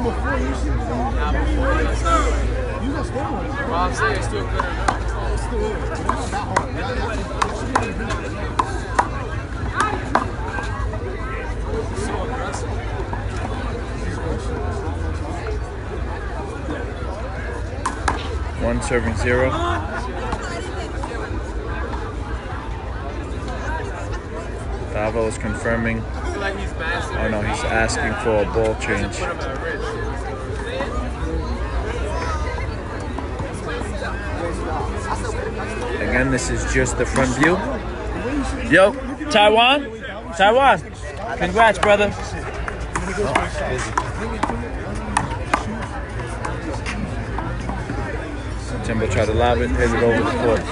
Well, I'm saying it's still good enough. 1-0. Tavo is confirming. Oh no, he's asking for a ball change. Again, this is just the front view. Yo, Taiwan? Taiwan. Congrats, brother. Timbo tried to lob it, hit it over the court.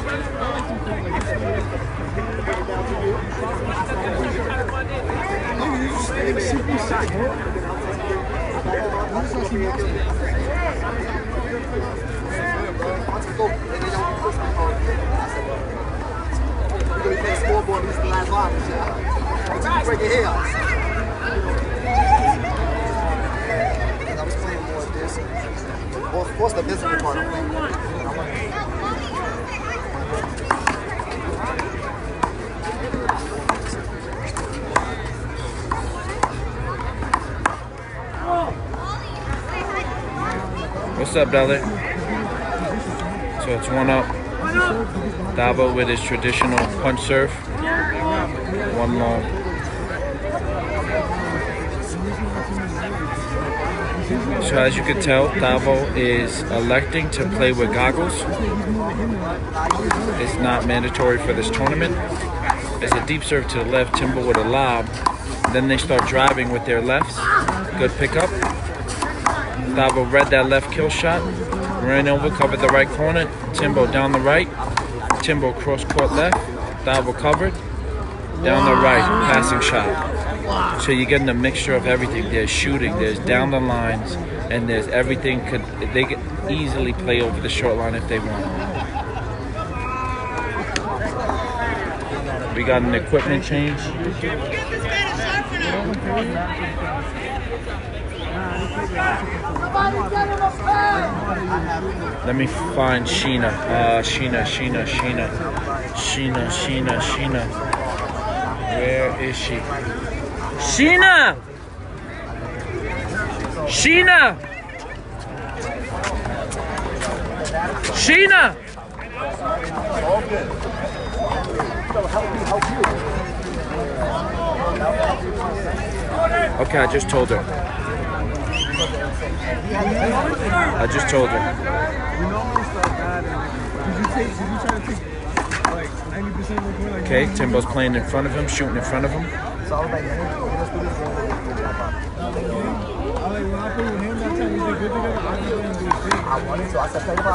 Well, of course, the physical part of it. What's up, Dolly? So it's 1-up. Tavo with his traditional punch serve. One long. So as you can tell, Tavo is electing to play with goggles. It's not mandatory for this tournament. It's a deep serve to the left, Timbo with a lob. Then they start driving with their lefts. Good pickup. Tavo read that left kill shot. Ran over, covered the right corner. Timbo down the right. Timbo cross court left. Tavo covered. Down the right, passing shot. So you're getting a mixture of everything. There's shooting, there's down the lines, and there's everything. They can easily play over the short line if they want. We got an equipment change. Let me find Sheena. Sheena. Where is she? Sheena! Sheena! Sheena! Okay, I just told her. Okay, Timbo's playing in front of him, shooting in front of him.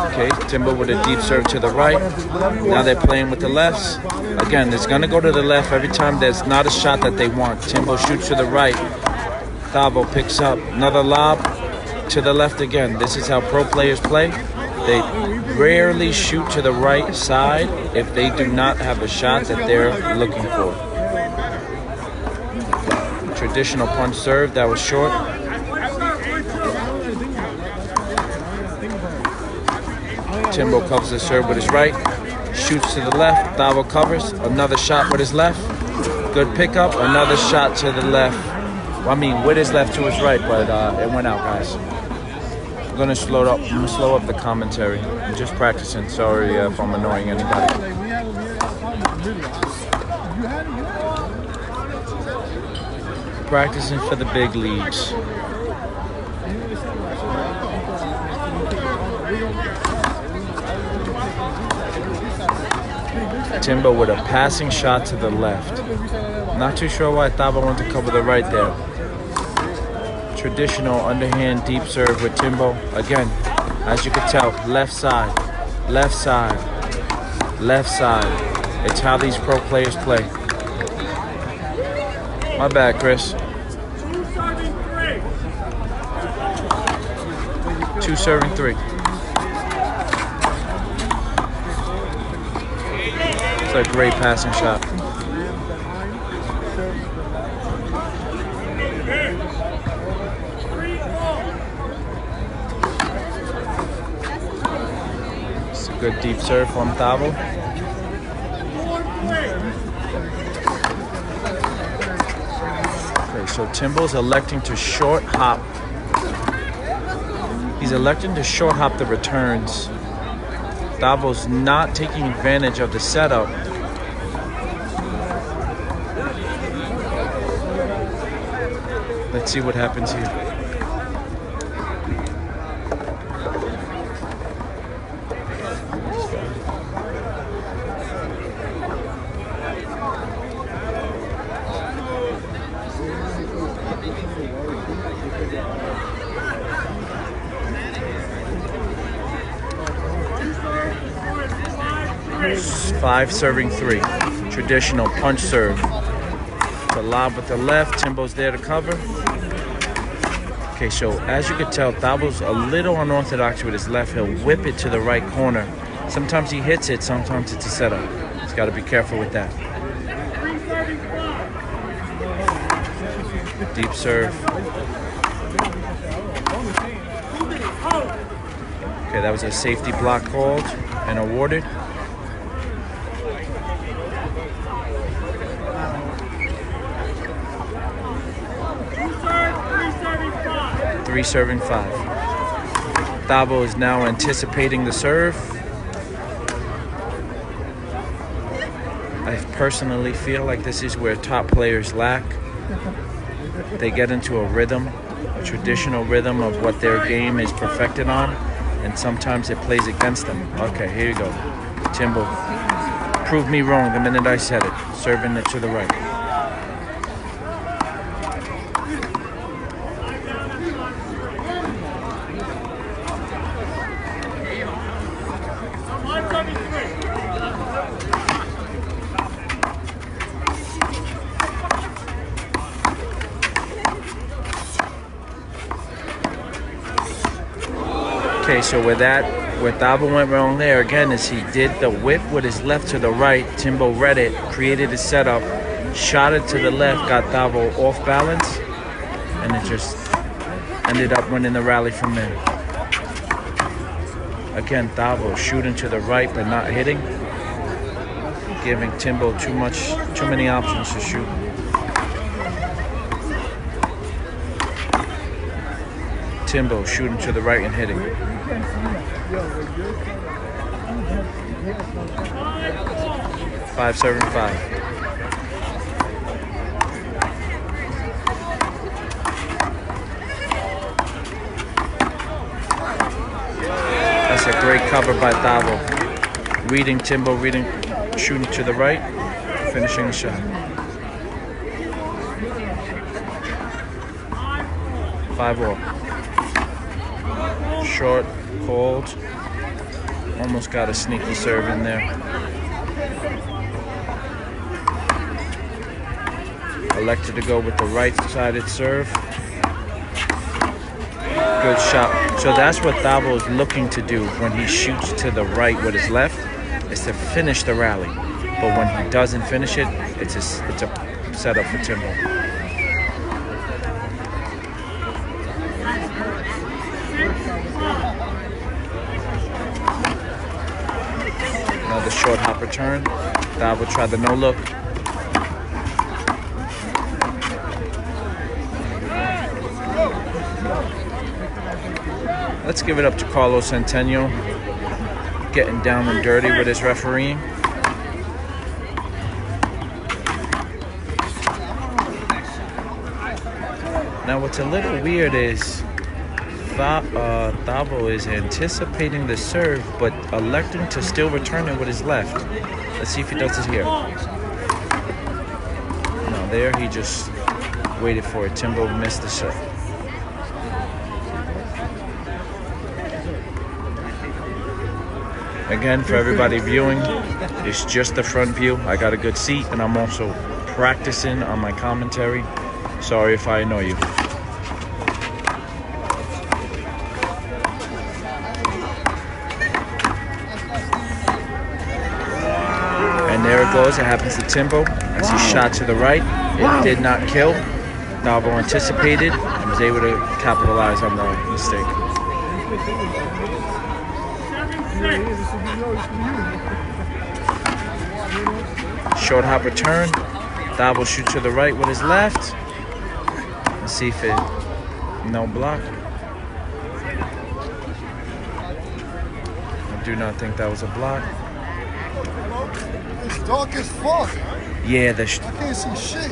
Okay, Timbo with a deep serve to the right. Now they're playing with the lefts. Again, it's going to go to the left every time there's not a shot that they want. Timbo shoots to the right. Tavo picks up another lob to the left again. This is how pro players play. They rarely shoot to the right side if they do not have a shot that they're looking for. Traditional punch serve, that was short. Timbo covers the serve with his right, shoots to the left. Tavo covers, another shot with his left. Good pickup, another shot to the left. Well, I mean, with his left to his right, but it went out, guys. I'm gonna slow up the commentary. I'm just practicing. Sorry if I'm annoying anybody. Practicing for the big leagues. Timbo with a passing shot to the left. Not too sure why Tavo went to cover the right there. Traditional underhand deep serve with Timbo. Again, as you can tell, left side, left side, left side. It's how these pro players play. My bad, Chris. 2 serving 3. It's a great passing shot. Good deep serve from Tavo. Okay, so Timbo's electing to short hop. He's electing to short hop the returns. Tavo's not taking advantage of the setup. Let's see what happens here. Five serving three. Traditional punch serve. The lob with the left. Timbo's there to cover. Okay, so as you can tell, Tavo's a little unorthodox with his left. He'll whip it to the right corner. Sometimes he hits it, sometimes it's a setup. He's got to be careful with that. Deep serve. Okay, that was a safety block called and awarded. Three serving five. Tavo is now anticipating the serve. I personally feel like this is where top players lack. They get into a rhythm, a traditional rhythm of what their game is perfected on, and sometimes it plays against them. Okay, here you go. Timbo proved me wrong the minute I said it. Serving it to the right. Okay, so where Tavo went wrong there again is he did the whip with his left to the right. Timbo read it, created a setup, shot it to the left, got Tavo off balance, and it just ended up winning the rally from there. Again, Tavo shooting to the right but not hitting, giving Timbo too many options to shoot. Timbo shooting to the right and hitting. Five serving five. That's a great cover by Tavo. Reading Timbo, shooting to the right, finishing the shot. 5-all. Short, cold, almost got a sneaky serve in there. Elected to go with the right-sided serve. Good shot. So that's what Tavo is looking to do when he shoots to the right with his left, is to finish the rally. But when he doesn't finish it, it's a setup for Timbo. Another short hop return. Tavo tried the no look. Let's give it up to Carlos Centeno, getting down and dirty with his refereeing. Now what's a little weird is Tavo is anticipating the serve, but electing to still return it with his left. Let's see if he does it here. No, there he just waited for it. Timbo missed the shot. Again, for everybody viewing, it's just the front view. I got a good seat, and I'm also practicing on my commentary. Sorry if I annoy you. There it goes. It happens to Timbo as he shot to the right. It did not kill. Tavo anticipated and was able to capitalize on the mistake. Short hop return. Tavo shoot to the right with his left. Let's see if it, no block. I do not think that was a block. It's dark as fuck. Yeah, I can't see shit.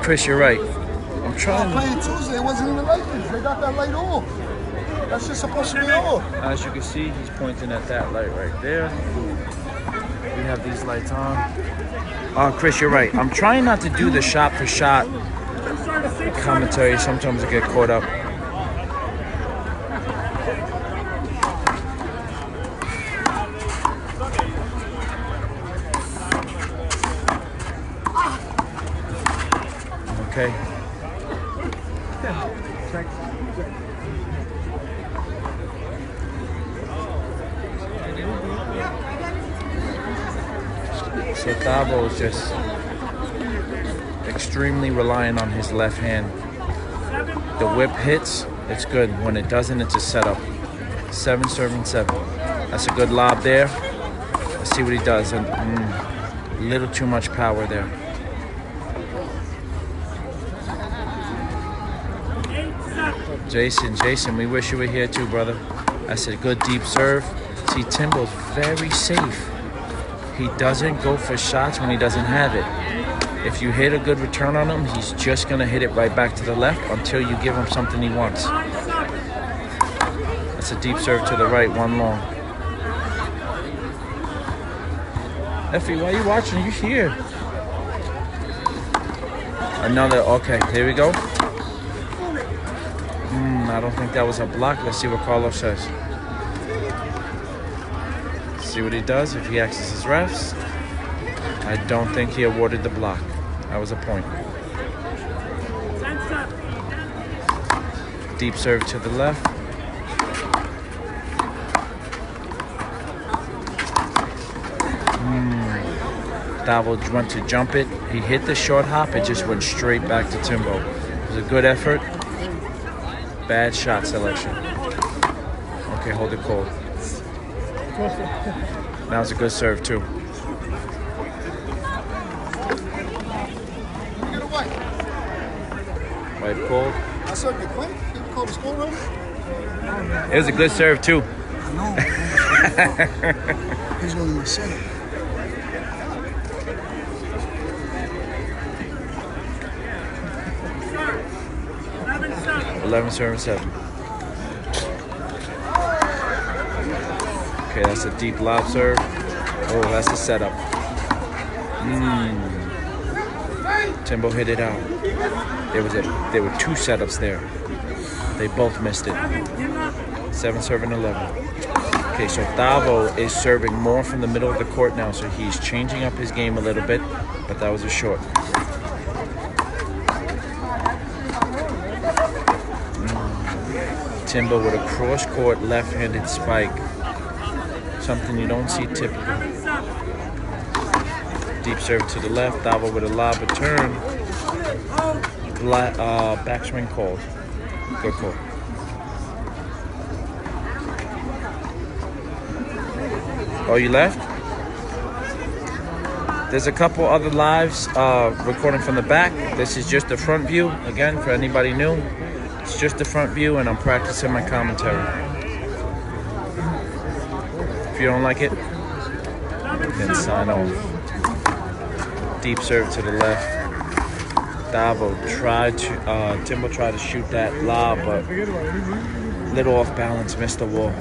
Chris, you're right. I'm I trying. played Tuesday. It wasn't even like this. They got that light off. That's just supposed to be off. As you can see, he's pointing at that light right there. We have these lights on. Chris, you're right. I'm trying not to do the shot for shot commentary. Sometimes I get caught up. Okay. So Tavo is just extremely reliant on his left hand. The whip hits, it's good. When it doesn't, it's a setup. 7 serving 7. That's a good lob there. Let's see what he does. And a little too much power there. Jason, we wish you were here too, brother. That's a good deep serve. See, Timbo's very safe. He doesn't go for shots when he doesn't have it. If you hit a good return on him, he's just going to hit it right back to the left until you give him something he wants. That's a deep serve to the right, one long. Effie, why are you watching? You here. Another, okay, here we go. I don't think that was a block. Let's see what Carlos says. See what he does if he acts as his refs. I don't think he awarded the block. That was a point. Deep serve to the left. Tavo went to jump it. He hit the short hop. It just went straight back to Timbo. It was a good effort. Bad shot selection. Okay, hold it cold. That was a good serve too. White cold. I served it quick. You call the score already? It was a good serve too. No. He's going to set it. Serving 7. Okay, that's a deep lob serve. Oh, that's a setup. Timbo hit it out. There were 2 setups there. They both missed it. 7 serving 11. Okay, so Tavo is serving more from the middle of the court now, so he's changing up his game a little bit, but that was a short. Timbo with a cross-court left-handed spike. Something you don't see typically. Deep serve to the left. Tavo with a lob return. Backswing called. Good call. Oh, you left? There's a couple other lives recording from the back. This is just the front view. Again, for anybody new. It's just the front view, and I'm practicing my commentary. If you don't like it, then sign off. Deep serve to the left. Tavo Timbo tried to shoot that lob, but a little off balance, missed the wall.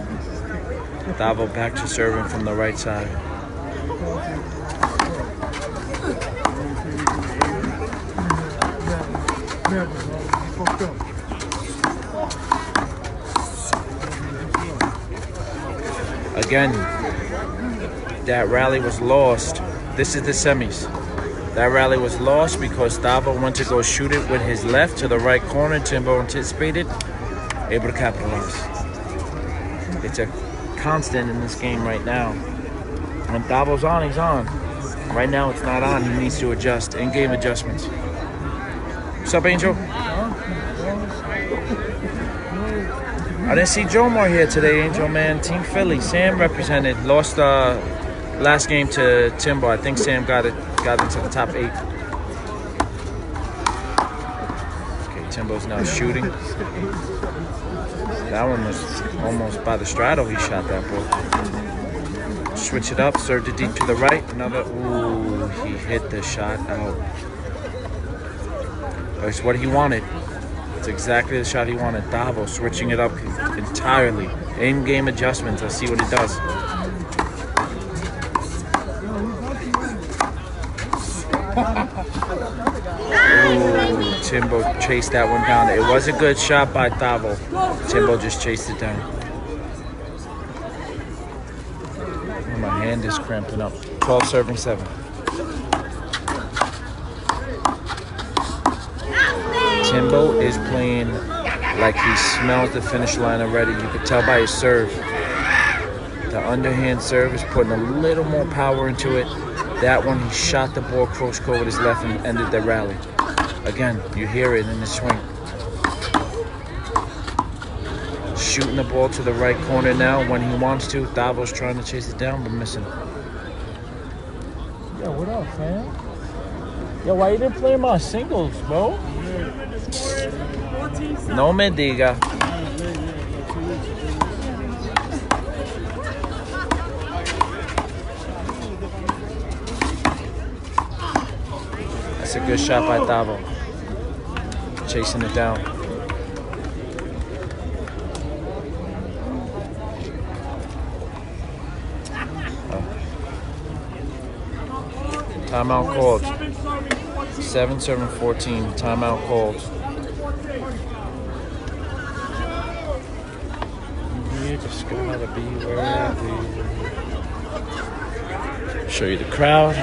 Tavo back to serving from the right side. Again, that rally was lost. This is the semis. That rally was lost because Tavo went to go shoot it with his left to the right corner. Timbo anticipated, able to capitalize. It's a constant in this game right now. When Tavo's on, he's on. Right now, it's not on. He needs to adjust. In-game adjustments. What's up, Angel? I didn't see Joe Moore here today, Angel Man. Team Philly. Sam represented. Lost last game to Timbo. I think Sam got into the top 8. Okay, Timbo's now shooting. That one was almost by the straddle. He shot that ball. Switch it up. Served it deep to the right. Another. Ooh, he hit the shot out. That's what he wanted. It's exactly the shot he wanted. Tavo switching it up entirely. In-game adjustments. Let's see what he does. Ooh, Timbo chased that one down. It was a good shot by Tavo. Timbo just chased it down. Oh, my hand is cramping up. 12 serving 7. Timbo is playing like he smells the finish line already. You could tell by his serve. The underhand serve is putting a little more power into it. That one, he shot the ball cross court with his left and ended the rally. Again, you hear it in the swing. Shooting the ball to the right corner now when he wants to. Tavo's trying to chase it down, but missing. Yo, what up, fam? Yo, why you didn't play my singles, bro? No me diga. That's a good shot by Tavo. Chasing it down. Timeout called. 7-7-14. Timeout called. You just gotta be ready. Show you the crowd.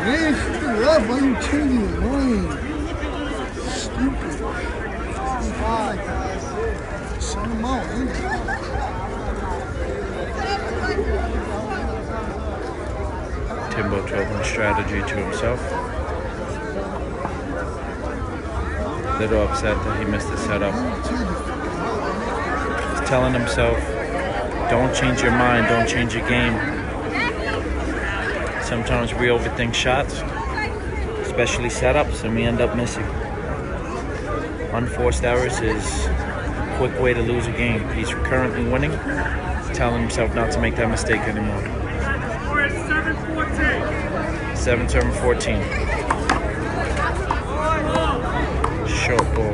Man, shut up. Why you changing the lane? Stupid. Send him out, Timbo talking strategy to himself. Little upset that he missed the setup. He's telling himself, don't change your mind, don't change your game. Sometimes we overthink shots, especially setups, and we end up missing. Unforced errors is a quick way to lose a game. He's currently winning. He's telling himself not to make that mistake anymore. 7-7-14. Short ball.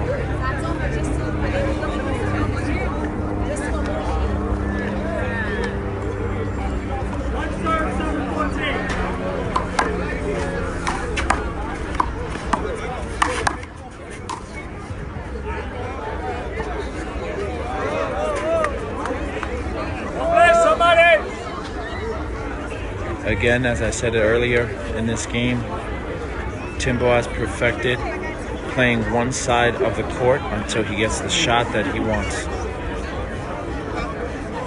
Again, as I said it earlier in this game, Timbo has perfected playing one side of the court until he gets the shot that he wants.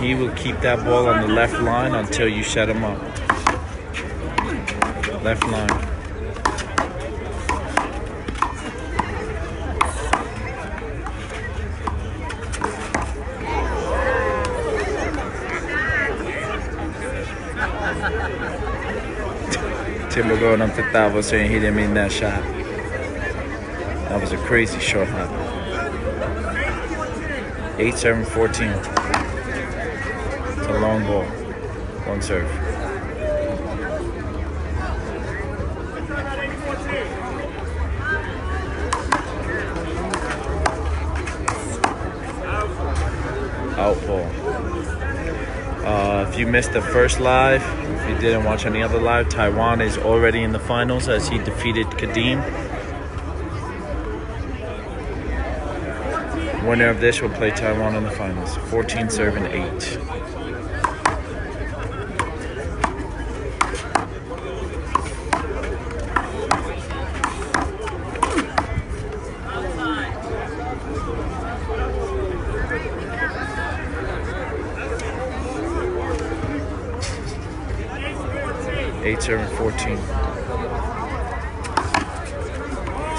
He will keep that ball on the left line until you set him up. Left line. Timbo going up to Tavo saying he didn't mean that shot. That was a crazy short hop. 8-7-14. It's a long ball. One serve. Out ball. If you missed the first live, if you didn't watch any other live, Taiwan is already in the finals as he defeated Kadeem. Winner of this will play Taiwan in the finals. 14 serving 8. 8-7-14.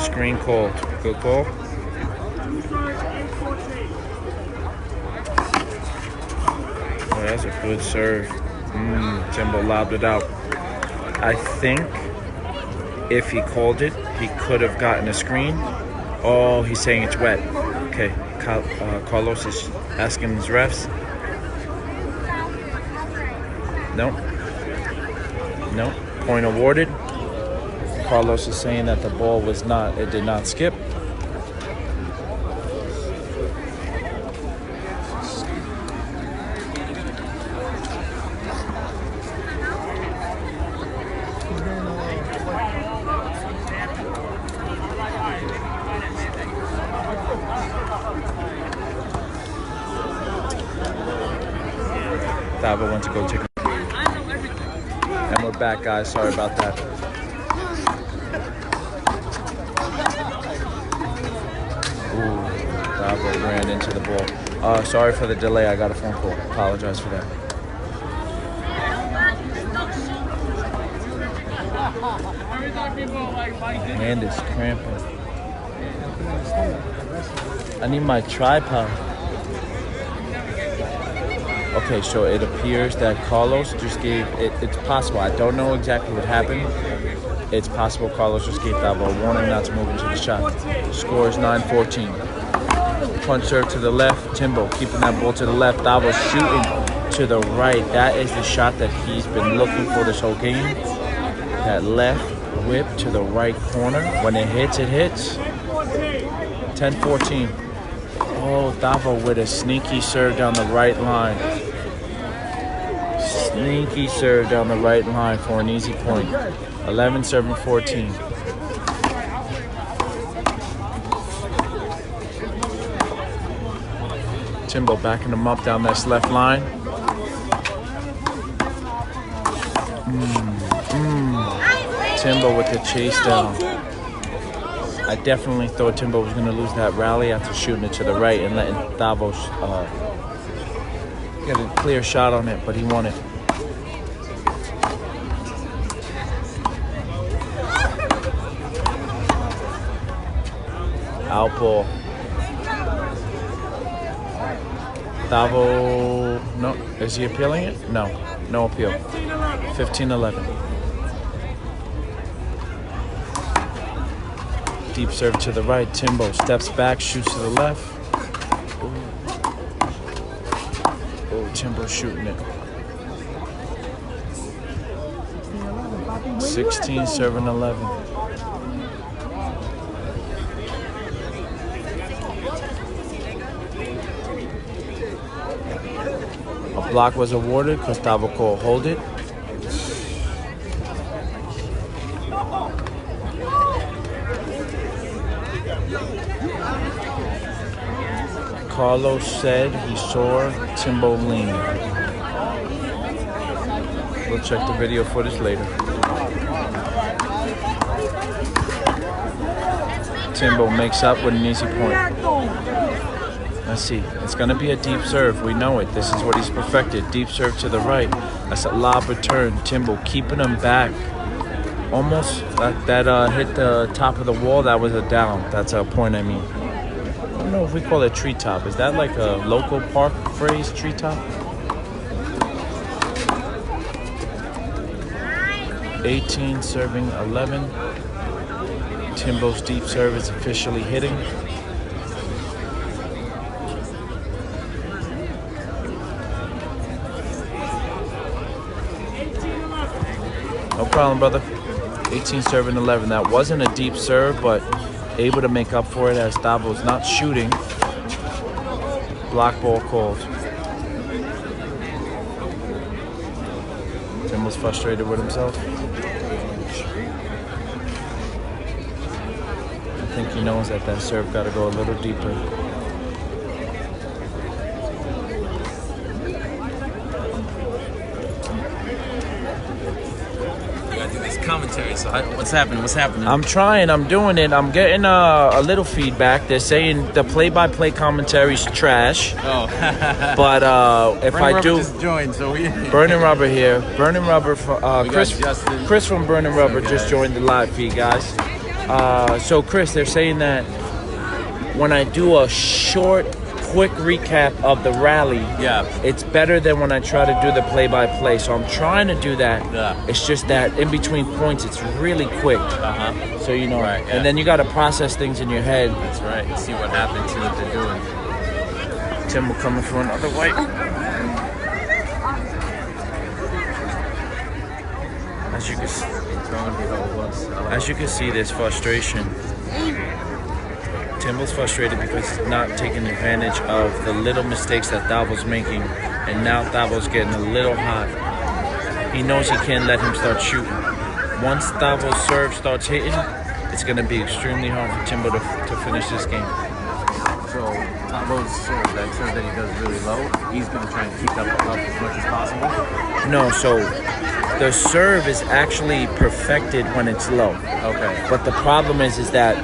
Screen called. Good call. Oh, that's a good serve. Timbo lobbed it out. I think if he called it, he could have gotten a screen. Oh, he's saying it's wet. Okay, Carlos is asking his refs. Nope. Point awarded. Carlos is saying that the ball it did not skip. Tavo went to go take a... And we're back, guys. Sorry about that. Ooh, Tavo ran into the ball. Sorry for the delay. I got a phone call. Apologize for that. Hand is cramping. I need my tripod. Okay, so it appears that Carlos just gave it. It's possible. I don't know exactly what happened. It's possible Carlos just gave Tavo a warning not to move into the shot. Score is 9-14. Punch serve to the left. Timbo keeping that ball to the left. Tavo shooting to the right. That is the shot that he's been looking for this whole game. That left whip to the right corner. When it hits, it hits. 10-14. Oh, Tavo with a sneaky serve down the right line. Sneaky serve down the right line for an easy point. 11-7-14. Timbo backing him up down this left line. Timbo with the chase down. I definitely thought Timbo was going to lose that rally after shooting it to the right and letting Tavo get a clear shot on it, but he won it. Out ball. Tavo, no, is he appealing it? No, no appeal. 15-11. Deep serve to the right. Timbo steps back, shoots to the left. Oh, Timbo shooting it. 16-7-11. A block was awarded because Tavo called hold it. Carlos said he saw Timbo lean. We'll check the video footage later. Timbo makes up with an easy point. Let's see. It's going to be a deep serve. We know it. This is what he's perfected. Deep serve to the right. That's a lob return. Timbo keeping him back. Almost that hit the top of the wall. That was a down. That's a point, I mean. I don't know if we call it treetop. Is that like a local park phrase, treetop? 18 serving 11. Timbo's deep serve is officially hitting. No problem, brother. 18 serving 11. That wasn't a deep serve, but able to make up for it as Tavo's not shooting. Block ball called. Tim was frustrated with himself. I think he knows that serve got to go a little deeper. You gotta do this commentary, so What's happening? What's happening? I'm trying. I'm doing it. I'm getting a little feedback. They're saying the play-by-play commentary's trash. Oh. But if Burning I do... Rubber just joined, so we... Burning Rubber here. Burning Rubber. Chris, Justin. Chris from Burning Rubber just joined the live feed, guys. So, Chris, they're saying that when I do a short, quick recap of the rally, it's better than when I try to do the play-by-play. So I'm trying to do that. Yeah. It's just that in between points, it's really quick. So, you know, and then you got to process things in your head. That's right. And see what happened, see what they're doing. Timbo coming for another wipe. As you can see, there's frustration. Timbo's frustrated because he's not taking advantage of the little mistakes that Tavo's making, and now Tavo's getting a little hot. He knows he can't let him start shooting. Once Tavo's serve starts hitting, it's going to be extremely hard for Timbo to finish this game. So Tavo's serve, that serve that he does really low, he's going to try and keep that up as much as possible? No, so the serve is actually perfected when it's low. Okay. But the problem is that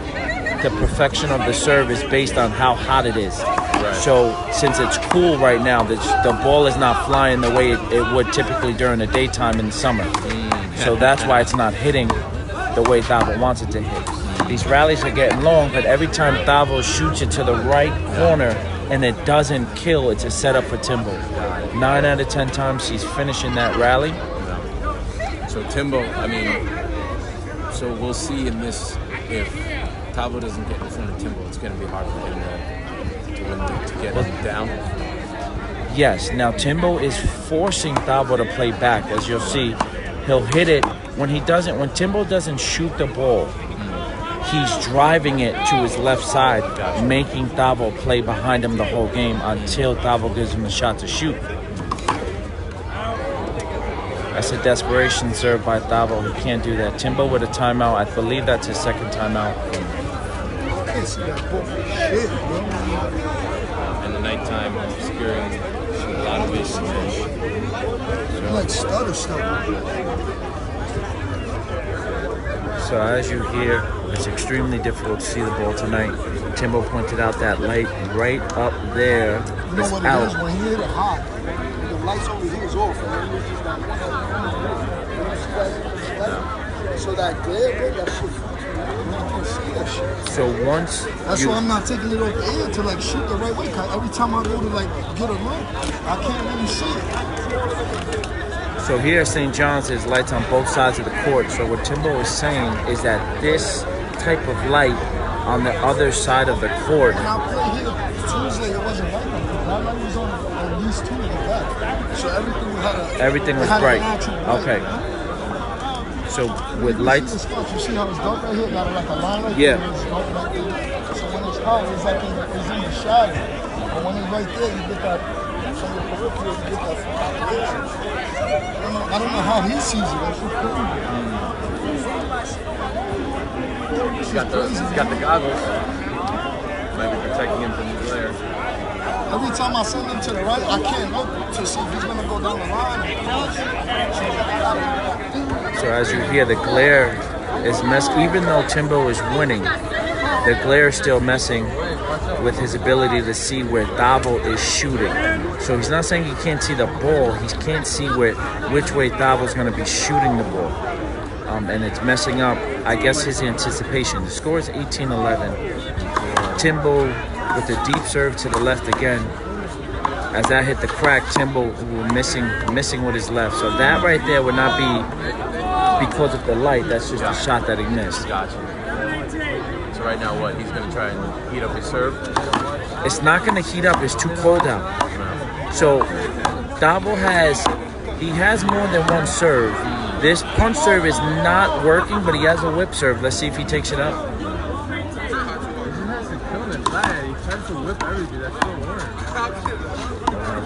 the perfection of the serve is based on how hot it is. Right. So since it's cool right now, the ball is not flying the way it would typically during the daytime in the summer. So that's why it's not hitting the way Tavo wants it to hit. These rallies are getting long, but every time Tavo shoots it to the right corner and it doesn't kill, it's a setup for Timbo. 9 out of 10 times he's finishing that rally. So Timbo, I mean, so we'll see in this, if Tavo doesn't get in front of Timbo, it's going to be hard for him to get him down. Yes. Now Timbo is forcing Tavo to play back, as you'll see. He'll hit it when Timbo doesn't shoot the ball. He's driving it to his left side, making Tavo play behind him the whole game until Tavo gives him a shot to shoot. That's a desperation serve by Tavo. He can't do that. Timbo with a timeout. I believe that's his second timeout. And the nighttime obscuring a lot of his like stutter stuff. So as you hear, it's extremely difficult to see the ball tonight. Timbo pointed out that light right up there is what out. it is when he hit it hot. The lights over here is off. So that glare, bro, that shit. You can see that shit. So once that's why I'm not taking it off the air to like shoot the right way. Cause every time I go to like get a look, I can't really see it. So here at St. John's, there's lights on both sides of the court. So what Timbo is saying is that this type of light on the other side of the court. When I played here Tuesday, it wasn't like that. My light was on at least 2 in the back. So everything was bright. Okay. So with lights, you see how it's dark right here? Got like a line right there. It's dark right there. So when it's hot, it's like it's in the shadow. But when it's right there, you get that from your peripheral, you get that. I don't know how he sees it. That's cool. He's got the goggles. Might be protecting him from the glare. Every time I send him to the right, I can't look to see if he's gonna go down the line. So as you hear, the glare is even though Timbo is winning, the glare is still messing with his ability to see where Tavo is shooting. So he's not saying he can't see the ball, he can't see which way Tavo's going to be shooting the ball. And it's messing up, I guess, his anticipation. The score is 18-11. Timbo with the deep serve to the left again. As that hit the crack, Timbo missing with his left. So that right there would not be because of the light. That's just a shot that he missed. Gotcha. So right now, what? He's going to try and heat up his serve? It's not going to heat up. It's too cold out. So Tavo has more than one serve. This punch serve is not working, but he has a whip serve. Let's see if he takes it up.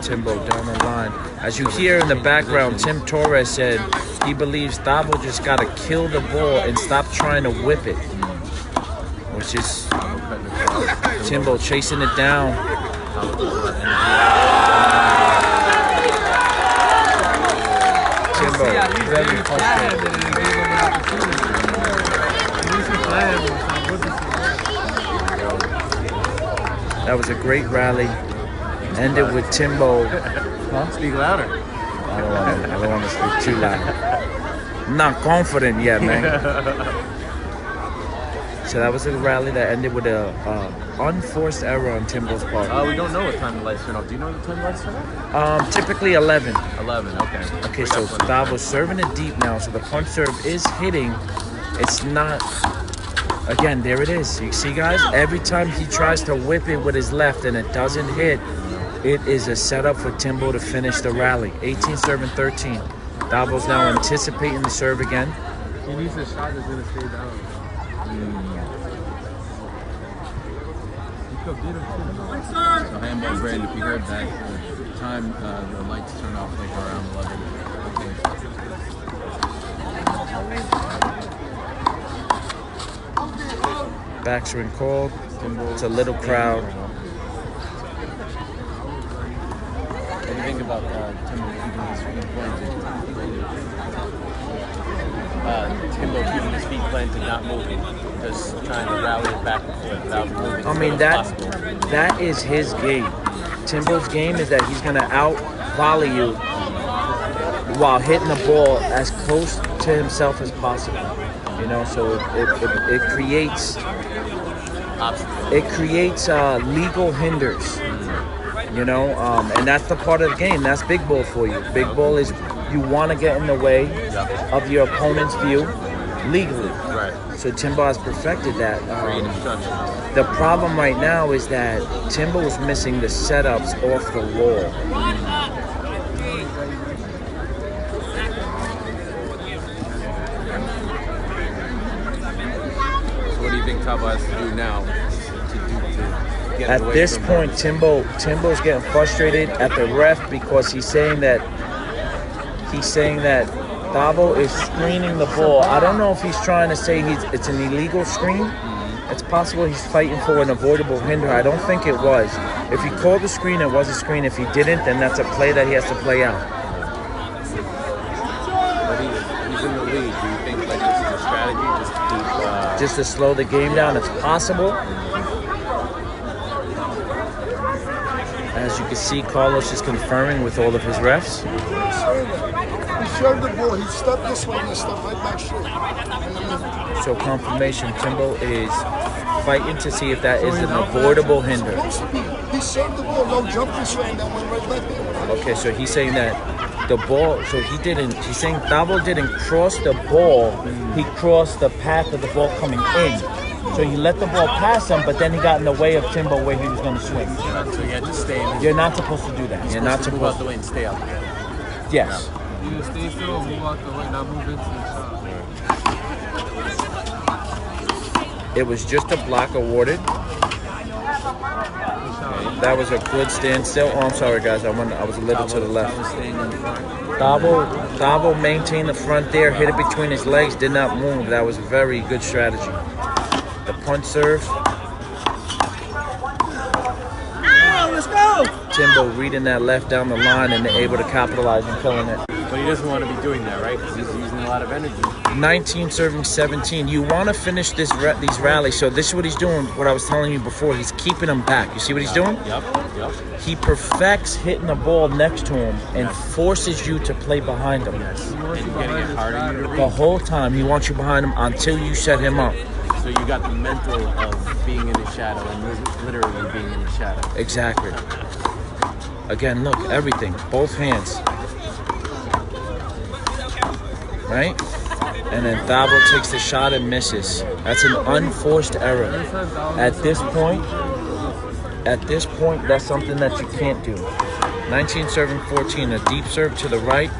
Timbo down the line. As you hear in the background, Tim Torres said he believes Tavo just got to kill the ball and stop trying to whip it. Which is Timbo chasing it down. Timbo very frustrated. That was a great rally. Ended with Timbo. Huh? Speak louder. I don't want to speak too loud. I'm not confident yet, man. So that was a rally that ended with a unforced error on Timbo's part. We don't know what time the lights turn off. Do you know what time the lights turn off? Typically 11. 11, okay. Okay, so Tavo's serving it deep now. So the punch serve is hitting. It's not. Again, there it is. You see, guys? Every time he tries to whip it with his left and it doesn't hit, it is a setup for Timbo to finish the rally. 18 serving 13. Tavo's now anticipating the serve again. He needs a shot that's going to stay down. He could beat him too. So handball brand, if you heard that, the time the lights turn off like around 11. Backswing called. It's a little crowd. What do you think about Timbo keeping his feet planted? Timbo keeping his feet planted, not moving, just trying to rally it back and forth without moving. I mean, that is his game. Timbo's game is that he's going to out-volley you while hitting the ball as close to himself as possible. You know, so it creates legal hinders. You know, and that's the part of the game. That's big ball for you. Big ball is you want to get in the way of your opponent's view legally. Right. So Timbo has perfected that. The problem right now is that Timbo is missing the setups off the wall. So what do you think Tavo has to do now to get At away this from point, Timbo's getting frustrated at the ref because he's saying that Tavo is screening the ball. I don't know if he's trying to say it's an illegal screen. It's possible he's fighting for an avoidable hinder. I don't think it was. If he called the screen, it was a screen. If he didn't, then that's a play that he has to play out. But he's in the lead. Do you think that this is a strategy just to keep... Just to slow the game down, it's possible. As you can see, Carlos is confirming with all of his refs. He served the ball. He stepped this way and he stepped right back straight. So confirmation, Timbo is fighting to see if that is an avoidable hinder. He served the ball, no jump this way and then went right back there. Okay, so he's saying that the ball, he's saying Tavo didn't cross the ball, he crossed the path of the ball coming in. So he let the ball pass him, but then he got in the way of Timbo where he was going to swing. So you had to stay in. You're not supposed to do that. You're not move out supposed the way and stay out there. Yes. You stay still, move out the way, not move into the shot. It was just a block awarded. That was a good standstill. Oh, I'm sorry, guys. I was a little to the left. Tavo maintained the front there, hit it between his legs, did not move. That was a very good strategy. The punch serve. Let's go! Timbo reading that left down the line and able to capitalize and killing it. But he doesn't want to be doing that, right? Because he's using a lot of energy. 19 serving 17. You want to finish these rallies. So this is what he's doing. What I was telling you before. He's keeping them back. You see what he's doing? Yep. He perfects hitting the ball next to him and forces you to play behind him. Yes. And getting it harder. The whole time he wants you behind him until you set him up. So you got the mental of being in the shadow and literally being in the shadow. Exactly. Again, look, everything. Both hands. Right? And then Tavo takes the shot and misses. That's an unforced error. At this point, that's something that you can't do. 19 serving 14, a deep serve to the right.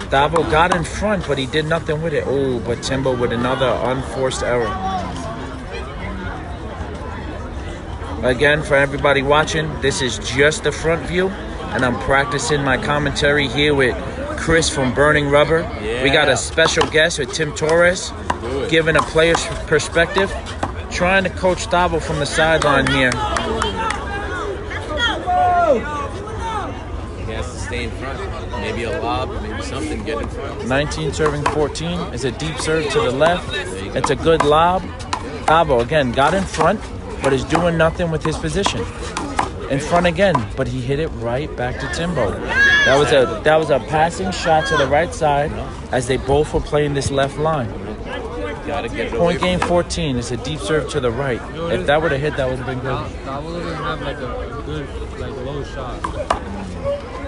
Tavo got in front, but he did nothing with it. Oh, but Timbo with another unforced error. Again, for everybody watching, this is just the front view, and I'm practicing my commentary here with Chris from Burning Rubber. Yeah. We got a special guest with Tim Torres, giving a player's perspective, trying to coach Tavo from the sideline here. He has to stay in front. Maybe a lob, maybe something, get in front. 19 serving 14 is a deep serve to the left. It's a good lob. Tavo, again, got in front, but is doing nothing with his position. In front again, but he hit it right back to Timbo. That was a passing shot to the right side as they both were playing this left line. Gotta get it Point away game from 14 is a deep serve to the right. If that would have hit, that would have been good. Tavo doesn't have like a good like low shot.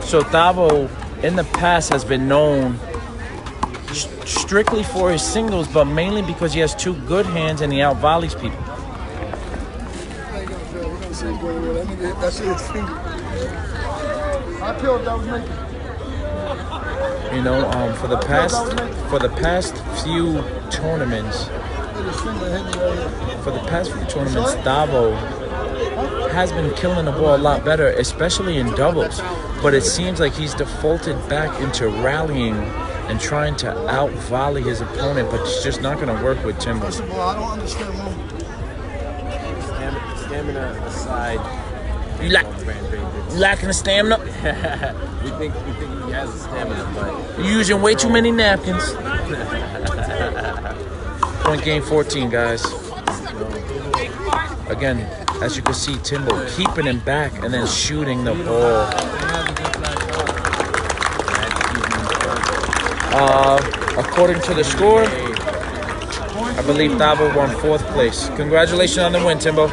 So Tavo in the past has been known strictly for his singles, but mainly because he has two good hands and he out volleys people. That shit is finger. I killed that was making. You know, for the past few tournaments, Tavo has been killing the ball a lot better, especially in doubles. But it seems like he's defaulted back into rallying and trying to out volley his opponent, but it's just not going to work with Timbo. First of all, I don't understand one. stamina aside. You lacking the stamina? we think he has the stamina, but You're using way too many napkins. Point game 14, guys. Again, as you can see, Timbo keeping him back and then shooting the ball. According to the score, I believe Tavo won 4th place. Congratulations on the win, Timbo.